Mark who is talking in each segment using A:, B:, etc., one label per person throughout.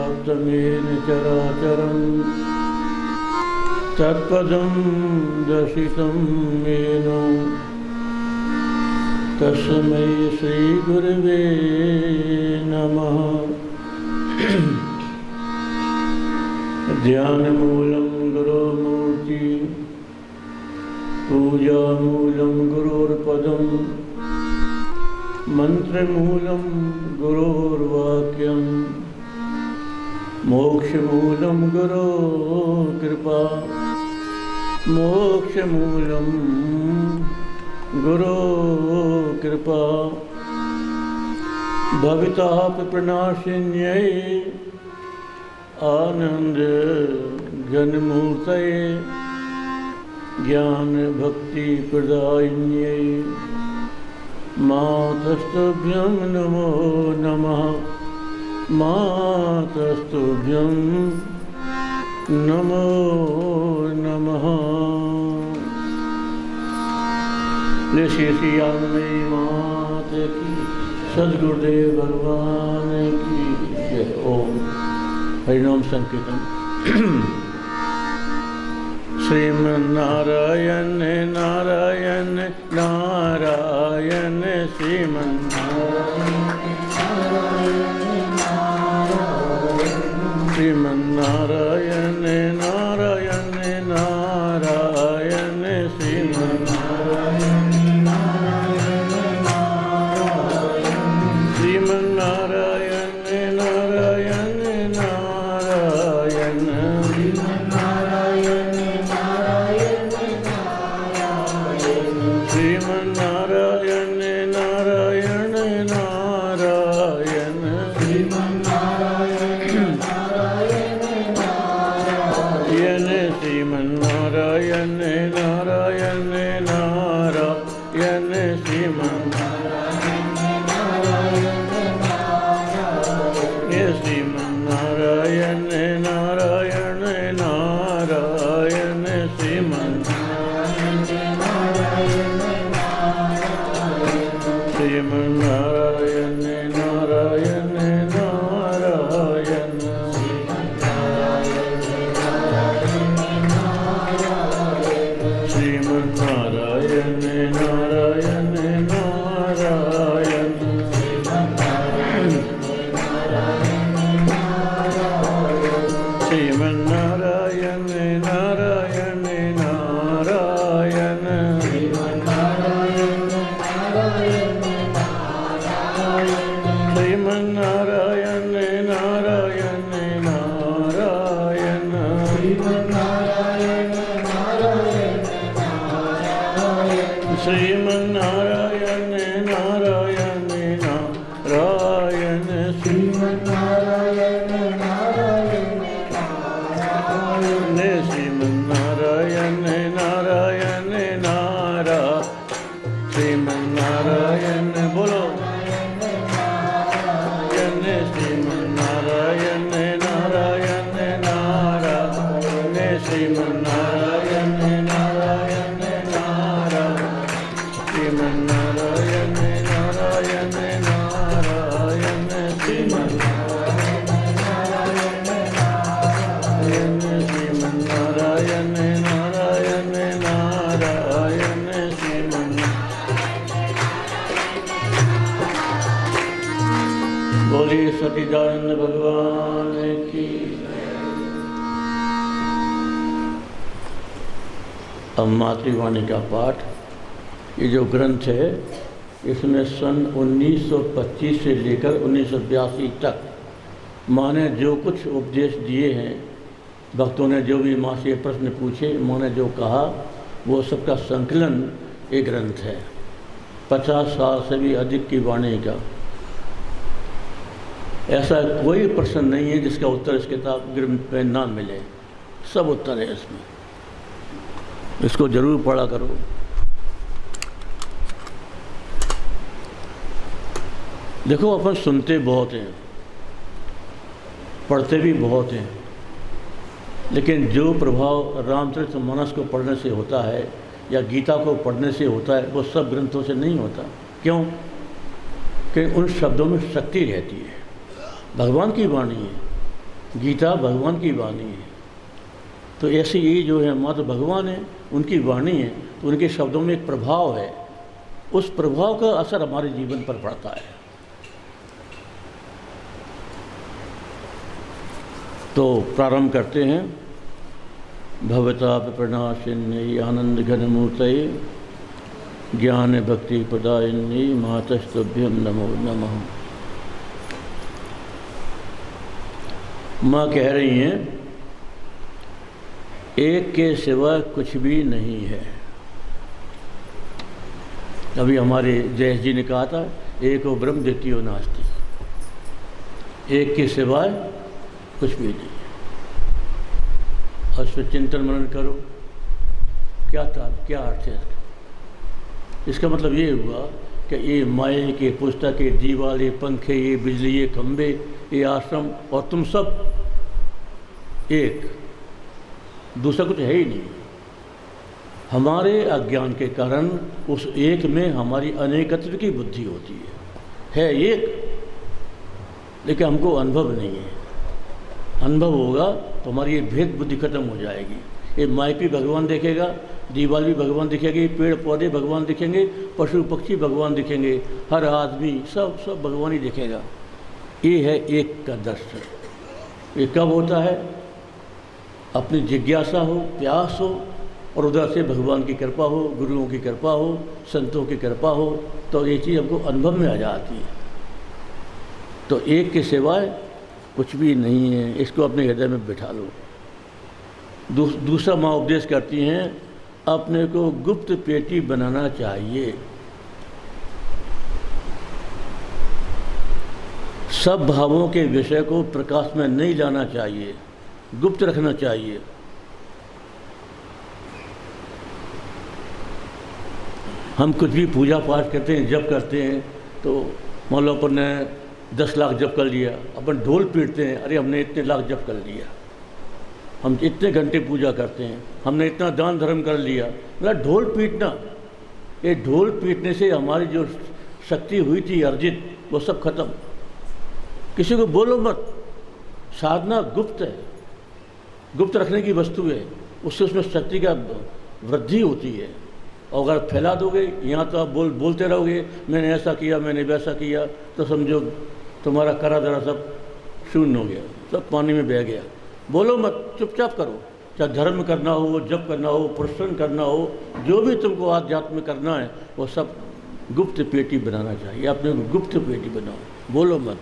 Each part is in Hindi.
A: व्याप्तमेन चराचरं तत्पदं दर्शितं येन तस्मै श्रीगुरवे नमः। ध्यानमूलं गुरोर्मूर्ति पूजामूलं गुरोर्पदं मंत्रमूलं गुरोर्वाक्यं मोक्षमूलं गुरोर्कृपा मोक्षमूलं गुरोर्कृपा भवितापप्रणाशिन्यै आनंद घनमूर्तये ज्ञान भक्ति प्रदायिन्यै मातस्तुभ्यं नमो नमः मातस्तुभ्यं नमो नमः। श्री श्यामयी मात की सद्गुरुदेव भगवान की जय। ओम हरिनाम संकीर्तन। श्रीमन्नारायण नारायण नारायण श्रीमन्नारायण नारायण नारायण श्रीमन्नारायण नारायण नारायण श्रीमन्नारायण नारायण नारायण श्रीमन्नारायण नारायण नारायण श्रीमन्नारायण नारायण नारायण श्रीमन्नारायण नारायण नारायण श्रीमन्नारायण नारायण नारायण श्रीमन्नारायण नारायण नारायण श्रीमन्नारायण नारायण नारायण श्रीमन्नारायण नारायण नारायण श्रीमन्नारायण नारायण नारायण श्रीमन्नारायण बोलो श्रीमन्नारायण नारायण नारायण श्रीमन्नारायण नारायण नारायण श्रीमन्नारायण नारायण नारायण श्रीमन्नारायण श्रीमन्नारायण नारायण नारायण श्रीमन्नारायण। बोलिए सच्चिदानंद भगवान की। अब मातृवाणी का पाठ। ये जो ग्रंथ है इसमें सन 1925 से लेकर 1982 तक माँ ने जो कुछ उपदेश दिए हैं, भक्तों ने जो भी माँ से प्रश्न पूछे, माँ ने जो कहा, वो सबका संकलन एक ग्रंथ है। 50 साल से भी अधिक की वाणी का ऐसा कोई प्रश्न नहीं है जिसका उत्तर इस किताब ग्रंथ में ना मिले। सब उत्तर है इसमें। इसको जरूर पढ़ा करो। देखो, अपन सुनते बहुत हैं, पढ़ते भी बहुत हैं, लेकिन जो प्रभाव रामचरितमानस को पढ़ने से होता है या गीता को पढ़ने से होता है वो सब ग्रंथों से नहीं होता। क्यों? कि उन शब्दों में शक्ति रहती है, भगवान की वाणी है। गीता भगवान की वाणी है। तो ऐसे ये जो है मात्र भगवान है, उनकी वाणी है, तो उनके शब्दों में एक प्रभाव है, उस प्रभाव का असर हमारे जीवन पर पड़ता है। तो प्रारंभ करते हैं। भवताप प्रणाशिन्यै आनंद घन मूर्तये ज्ञान भक्ति प्रदायिन्यै मातस्तुभ्यं नमो नमः। माँ कह रही हैं, एक के सिवा कुछ भी नहीं है। अभी हमारे जयेश जी ने कहा था, एको ब्रह्म द्वितीयो नास्ति, एक के सिवाय कुछ भी नहीं। और इस पर चिंतन मनन करो, क्या अर्थ है इसका? मतलब ये हुआ कि ये माए के पुस्तक, ये दीवार, ये पंखे, ये बिजली, ये खंभे, ये आश्रम और तुम सब एक, दूसरा कुछ है ही नहीं। हमारे अज्ञान के कारण उस एक में हमारी अनेकत्व की बुद्धि होती है एक, लेकिन हमको अनुभव नहीं है। अनुभव होगा तो हमारी ये भेद बुद्धि खत्म हो जाएगी। ये माइक भी भगवान देखेगा, दीवार भी भगवान दिखेगी, पेड़ पौधे भगवान दिखेंगे, पशु पक्षी भगवान दिखेंगे, हर आदमी सब भगवान ही दिखेगा। ये है एक का दर्शन। ये कब होता है? अपनी जिज्ञासा हो, प्यास हो, और उधर से भगवान की कृपा हो, गुरुओं की कृपा हो, संतों की कृपा हो, तो ये चीज़ हमको अनुभव में आ जाती है। तो एक के सिवाय कुछ भी नहीं है, इसको अपने हृदय में बिठा लो। दूसरा माँ उपदेश करती हैं, अपने को गुप्त पेटी बनाना चाहिए। सब भावों के विषय को प्रकाश में नहीं लाना चाहिए, गुप्त रखना चाहिए। हम कुछ भी पूजा पाठ करते हैं, जप करते हैं, तो मान लो अपन ने 10 लाख जप कर लिया, अपन ढोल पीटते हैं, अरे हमने इतने लाख जप कर लिया, हम इतने घंटे पूजा करते हैं, हमने इतना दान धर्म कर लिया। मतलब ढोल पीटना, ये ढोल पीटने से हमारी जो शक्ति हुई थी अर्जित, वो सब खत्म। किसी को बोलो मत, साधना गुप्त है, गुप्त रखने की वस्तु है, उससे उसमें शक्ति का वृद्धि होती है। और अगर फैला दोगे, यहाँ तो आप बोलते रहोगे मैंने ऐसा किया, मैंने वैसा किया, तो समझो तुम्हारा करा धरा सब शून्य हो गया, सब पानी में बह गया। बोलो मत, चुपचाप करो। चाहे धर्म करना हो, जप करना हो, प्रश्न करना हो, जो भी तुमको आध्यात्म करना है, वो सब गुप्त पेटी बनाना चाहिए। अपने गुप्त पेटी बनाओ, बोलो मत,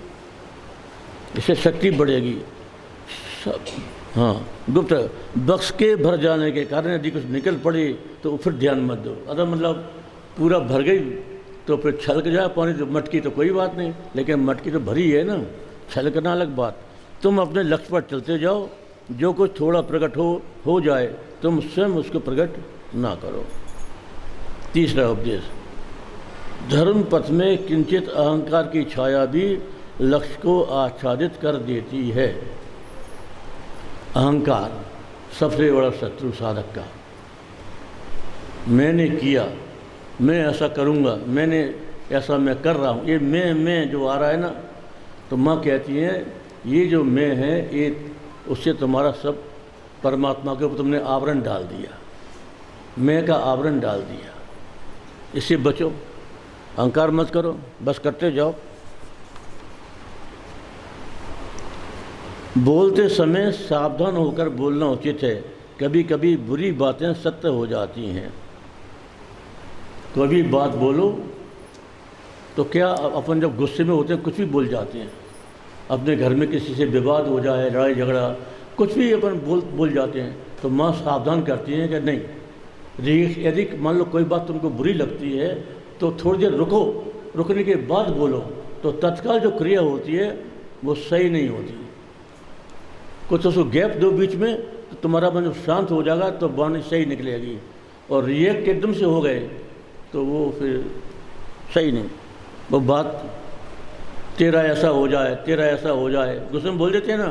A: इससे शक्ति बढ़ेगी सब। हाँ, गुप्त बक्स के भर जाने के कारण यदि कुछ निकल पड़े तो फिर ध्यान मत दो। अगर मतलब पूरा भर गई तो फिर छलक जाए पानी, तो मटकी तो कोई बात नहीं, लेकिन मटकी तो भरी है ना, छलकना अलग बात। तुम अपने लक्ष्य पर चलते जाओ, जो कुछ थोड़ा प्रकट हो जाए, तुम स्वयं उसको प्रकट ना करो। तीसरा उपदेश, धर्म पथ में किंचित अहंकार की छाया भी लक्ष्य को आच्छादित कर देती है। अहंकार सबसे बड़ा शत्रु साधक का। मैंने किया, मैं ऐसा करूँगा, मैंने ऐसा मैं कर रहा हूँ, ये मैं जो आ रहा है ना, तो माँ कहती है ये जो मैं है, ये उससे तुम्हारा सब परमात्मा के ऊपर तुमने आवरण डाल दिया, मैं का आवरण डाल दिया। इससे बचो, अहंकार मत करो, बस करते जाओ। बोलते समय सावधान होकर बोलना उचित है। कभी कभी बुरी बातें सत्य हो जाती हैं। कभी बात बोलो तो क्या अपन जब गुस्से में होते हैं कुछ भी बोल जाते हैं। अपने घर में किसी से विवाद हो जाए, लड़ाई झगड़ा, कुछ भी अपन बोल जाते हैं, तो माँ सावधान करती हैं कि नहीं, यदि मान लो कोई बात तुमको बुरी लगती है तो थोड़ी देर रुको, रुकने के बाद बोलो, तो तत्काल जो क्रिया होती है वो सही नहीं होती। कुछ उसको गैप दो बीच में, तो तुम्हारा मन जब शांत हो जाएगा तो वाणी सही निकलेगी। और रिएक्ट एकदम से हो गए तो वो फिर सही नहीं। वो बात तेरा ऐसा हो जाए, तेरा ऐसा हो जाए, गुस्से में बोल देते हैं ना,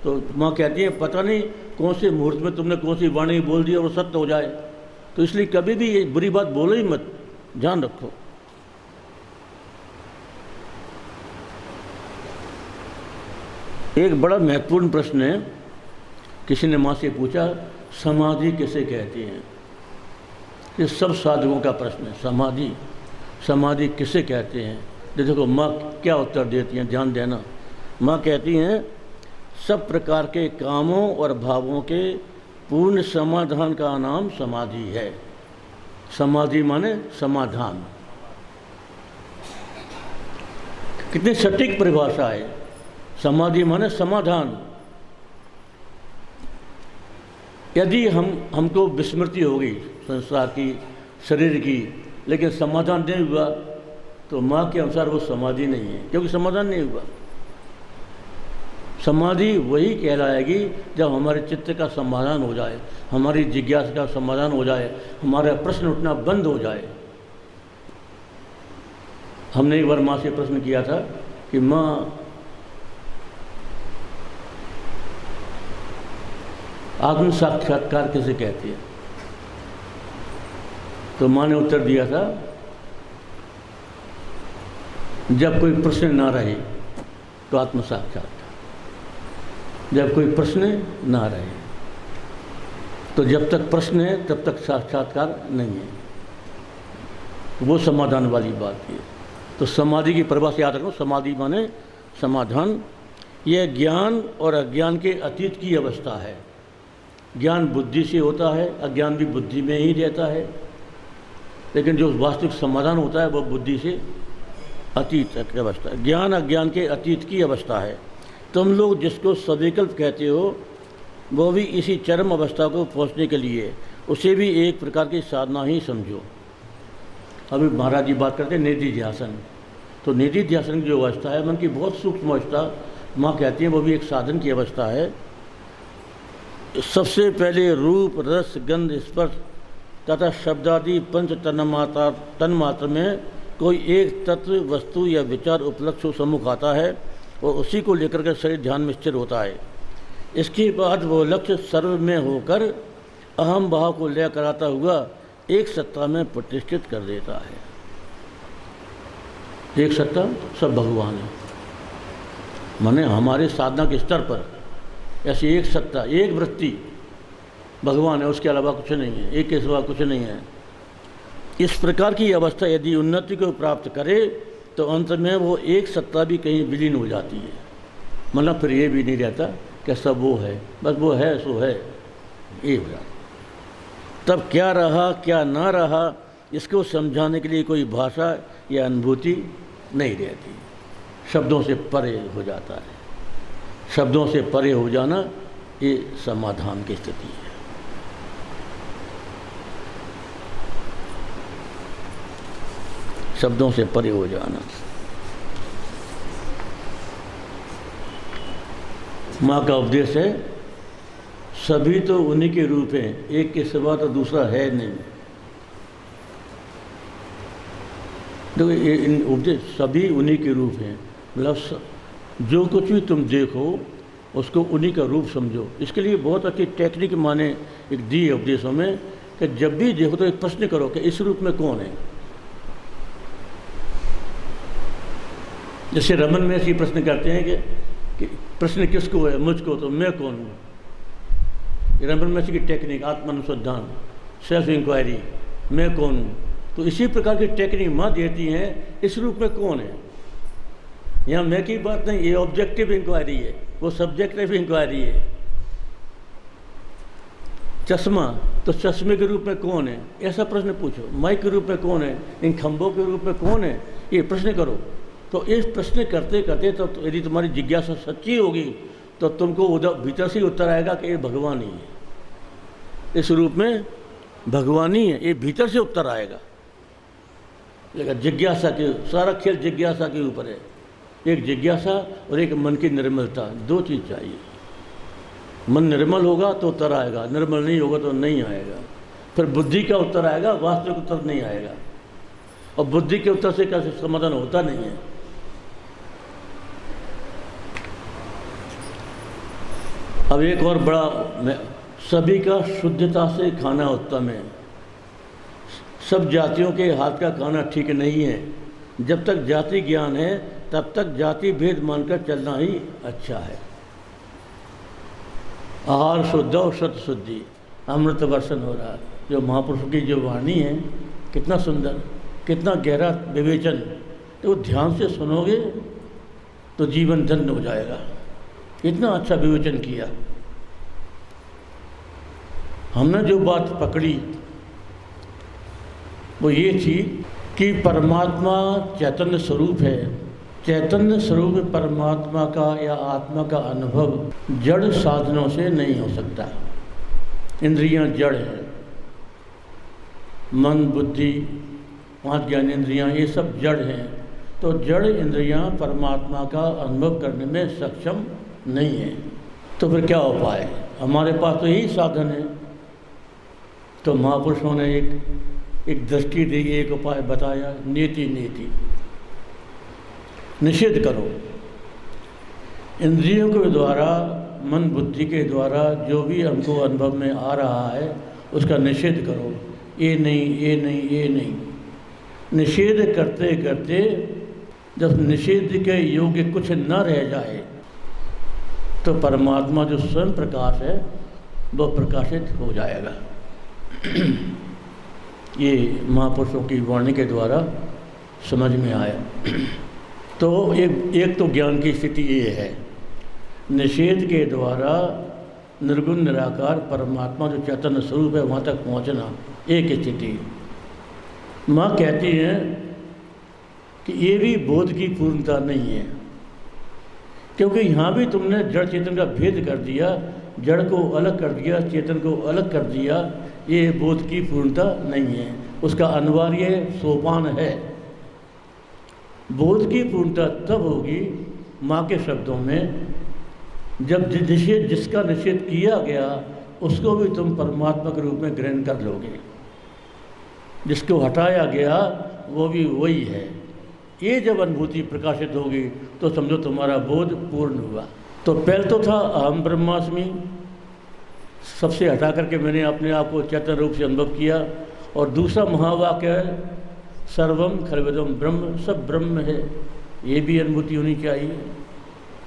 A: तो माँ कहती है पता नहीं कौन से मुहूर्त में तुमने कौन सी वाणी बोल दी और वो सत्य हो जाए। तो इसलिए कभी भी ये बुरी बात बोलो ही मत, ध्यान रखो। एक बड़ा महत्वपूर्ण प्रश्न है। किसी ने माँ से पूछा, समाधि किसे कहते हैं? ये सब साधकों का प्रश्न है, समाधि किसे कहते हैं? देखो माँ क्या उत्तर देती हैं, ध्यान देना। माँ कहती हैं, सब प्रकार के कामों और भावों के पूर्ण समाधान का नाम समाधि है। समाधि माने समाधान। कितनी सटीक परिभाषा है। समाधि माने समाधान। यदि हमको विस्मृति होगी संसार की, शरीर की, लेकिन समाधान नहीं हुआ, तो माँ के अनुसार वो समाधि नहीं है, क्योंकि समाधान नहीं हुआ। समाधि वही कहलाएगी जब हमारे चित्त का समाधान हो जाए, हमारी जिज्ञासा का समाधान हो जाए, हमारा प्रश्न उठना बंद हो जाए। हमने एक बार माँ से प्रश्न किया था कि माँ, आत्म साक्षात्कार किसे कहती है? तो माँ ने उत्तर दिया था, जब कोई प्रश्न ना रहे तो आत्म साक्षात्कार। जब कोई प्रश्न ना रहे, तो जब तक प्रश्न है तब तक साक्षात्कार नहीं है। वो समाधान वाली बात है। तो समाधि की परिभाषा याद रखो। समाधि माने समाधान। यह ज्ञान और अज्ञान के अतीत की अवस्था है। ज्ञान बुद्धि से होता है, अज्ञान भी बुद्धि में ही रहता है, लेकिन जो वास्तविक समाधान होता है वह बुद्धि से अतीत की अवस्था है। ज्ञान अज्ञान के अतीत की अवस्था है। तुम लोग जिसको सविकल्प कहते हो, वो भी इसी चरम अवस्था को पहुंचने के लिए उसे भी एक प्रकार की साधना ही समझो। अभी महाराज जी बात करते हैं निधि ध्यासन। तो निधि ध्यासन की जो अवस्था है, मन की बहुत सूक्ष्म अवस्था, माँ कहती हैं वो भी एक साधन की अवस्था है। सबसे पहले रूप, रस, गंध, स्पर्श तथा शब्दादि पंच तन्मात्र में कोई एक तत्व, वस्तु या विचार उपलक्ष्य सम्मुख आता है और उसी को लेकर के शरीर ध्यान में स्थिर होता है। इसके बाद वो लक्ष्य सर्व में होकर अहम भाव को ले कराता हुआ एक सत्ता में प्रतिष्ठित कर देता है। एक सत्ता सब भगवान है, माने हमारे साधना के स्तर पर ऐसी एक सत्ता, एक वृत्ति भगवान है, उसके अलावा कुछ नहीं है, एक के सिवा कुछ नहीं है। इस प्रकार की अवस्था यदि उन्नति को प्राप्त करे तो अंत में वो एक सत्ता भी कहीं विलीन हो जाती है। मतलब फिर ये भी नहीं रहता कि सब वो है, बस वो है सो है, ये हो जाता। तब क्या रहा क्या ना रहा, इसको समझाने के लिए कोई भाषा या अनुभूति नहीं रहती। शब्दों से परे हो जाता है। शब्दों से परे हो जाना ये समाधान की स्थिति है। शब्दों से परे हो जाना। माँ का उपदेश है, सभी तो उन्हीं के रूप हैं, एक के सिवा तो दूसरा है नहीं। देखो ये उपदेश, सभी उन्हीं के रूप हैं, मतलब जो कुछ भी तुम देखो उसको उन्हीं का रूप समझो। इसके लिए बहुत अच्छी टेक्निक माने एक दी है उपदेशों में कि जब भी देखो तो एक प्रश्न करो कि इस रूप में कौन है। जैसे रमन में ऐसे प्रश्न करते हैं कि प्रश्न किसको है, मुझको, तो मैं कौन हूँ। रमन में की टेक्निक आत्मानुसंधान, सेल्फ इंक्वायरी, मैं कौन हूँ। तो इसी प्रकार की टेक्निक माँ देती हैं, इस रूप में कौन है। यहाँ मैं की बात नहीं, ये ऑब्जेक्टिव इंक्वायरी है, वो सब्जेक्टिव इंक्वायरी है। चश्मा, तो चश्मे के रूप में कौन है, ऐसा प्रश्न पूछो। माइक के रूप में कौन है, इन खंभों के रूप में कौन है, ये प्रश्न करो। तो इस प्रश्न करते करते तो यदि तुम्हारी जिज्ञासा सच्ची होगी तो तुमको उधर भीतर से उत्तर आएगा कि ये भगवान ही है, इस रूप में भगवान ही है, ये भीतर से उत्तर आएगा। लेकिन जिज्ञासा के सारा खेल जिज्ञासा के ऊपर है। एक जिज्ञासा और एक मन की निर्मलता, दो चीज़ चाहिए। मन निर्मल होगा तो उत्तर आएगा, निर्मल नहीं होगा तो नहीं आएगा। फिर बुद्धि का उत्तर आएगा, वास्तविक उत्तर नहीं आएगा। और बुद्धि के उत्तर से कैसे समाधान होता नहीं है। अब एक और बड़ा, सभी का शुद्धता से खाना उत्तम है। सब जातियों के हाथ का खाना ठीक नहीं है। जब तक जाति ज्ञान है तब तक जाति भेद मानकर चलना ही अच्छा है। आहार शुद्ध और सत शुद्धि, अमृत वर्षण हो रहा है। जो महापुरुषों की जो वाणी है, कितना सुंदर, कितना गहरा विवेचन। तो ध्यान से सुनोगे तो जीवन धन्य हो जाएगा। इतना अच्छा विवेचन किया। हमने जो बात पकड़ी वो ये थी कि परमात्मा चैतन्य स्वरूप है। चैतन्य स्वरूप परमात्मा का या आत्मा का अनुभव जड़ साधनों से नहीं हो सकता। इंद्रियां जड़ हैं, मन, बुद्धि, 5 ज्ञानेंद्रियां, ये सब जड़ हैं। तो जड़ इंद्रियां परमात्मा का अनुभव करने में सक्षम नहीं है। तो फिर क्या उपाय है? हमारे पास तो यही साधन है। तो महापुरुषों ने एक दृष्टि दी, एक उपाय बताया, नीति नीति। निषेध करो। इंद्रियों के द्वारा, मन बुद्धि के द्वारा जो भी हमको अनुभव में आ रहा है उसका निषेध करो। ये नहीं, ये नहीं, ये नहीं। निषेध करते करते जब निषेध के योग्य कुछ न रह जाए तो परमात्मा जो स्वयं प्रकाश है वो प्रकाशित हो जाएगा। ये महापुरुषों की वाणी के द्वारा समझ में आया। तो एक तो ज्ञान की स्थिति ये है, निषेध के द्वारा निर्गुण निराकार परमात्मा जो चैतन्य स्वरूप है वहाँ तक पहुँचना, एक स्थिति। माँ कहती हैं कि ये भी बोध की पूर्णता नहीं है, क्योंकि यहाँ भी तुमने जड़ चेतन का भेद कर दिया, जड़ को अलग कर दिया, चेतन को अलग कर दिया। ये बोध की पूर्णता नहीं है, उसका अनिवार्य सोपान है। बोध की पूर्णता तब होगी माँ के शब्दों में, जब जिसका निषेध किया गया उसको भी तुम परमात्मा के रूप में ग्रहण कर लोगे। जिसको हटाया गया वो भी वही है। ये जब अनुभूति प्रकाशित होगी तो समझो तुम्हारा बोध पूर्ण हुआ। तो पहले तो था अहम ब्रह्मास्मि, सबसे हटा करके मैंने अपने आप को चैतन्य रूप से अनुभव किया। और दूसरा महावाक्य है सर्वम खलविदम ब्रह्म, सब ब्रह्म है। ये भी अनुभूति होनी चाहिए।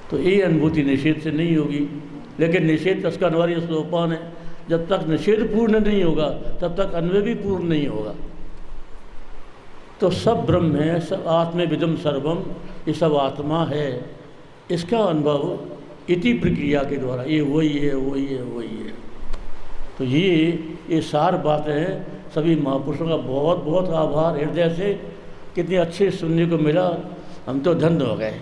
A: तो ये अनुभूति निषेध से नहीं होगी, लेकिन निषेध उसका अनिवार्य सोपान है। जब तक निषेध पूर्ण नहीं होगा तब तक अन्वय भी पूर्ण नहीं होगा। तो सब ब्रह्म है, सब आत्मविदम सर्वम, ये सब आत्मा है। इसका अनुभव इति प्रक्रिया के द्वारा, ये वही है, वही है, वही है। तो ये सार बातें हैं। सभी महापुरुषों का बहुत बहुत आभार हृदय से। कितने अच्छे सुनने को मिला, हम तो धन्य हो गए।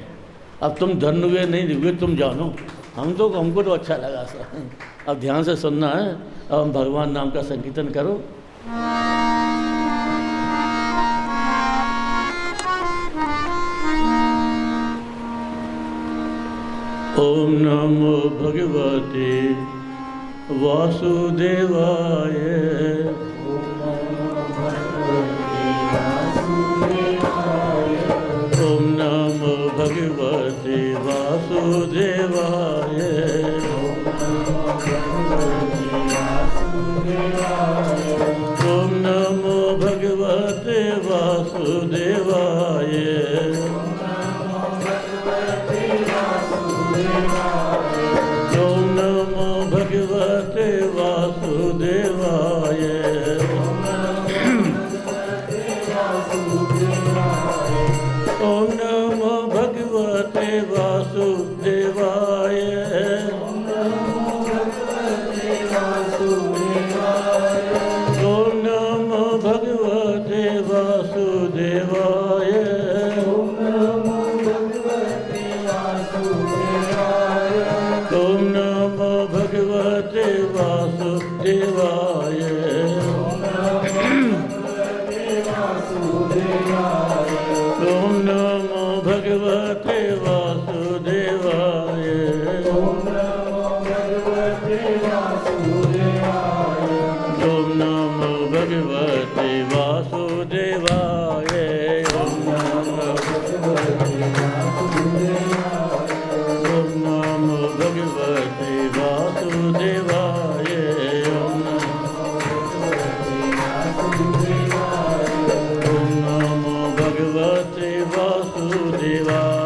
A: अब तुम धन्य हुए नहीं हुए तुम जानो, हमको तो अच्छा लगा सर। अब ध्यान से सुनना है। अब हम भगवान नाम का संकीर्तन करो। ओम नमो भगवते वासुदेवाय। ओम नमो भगवते वासुदेवाय। ओम नमो भगवते वासुदेवाय। ओम नमो भगवते वासुदेवाय। ओम नमो भगवते वासुदेवाय। ओम नमो भगवते वासुदेवाय। ओम नमो भगवते वासुदेवाय। ओम नमो भगवते वासुदेवाय। ओम नमो भगवते वासुदेवाय। ओम नमो भगवते वासुदेवाय। ओम नमो भगवते वासुदेवाय।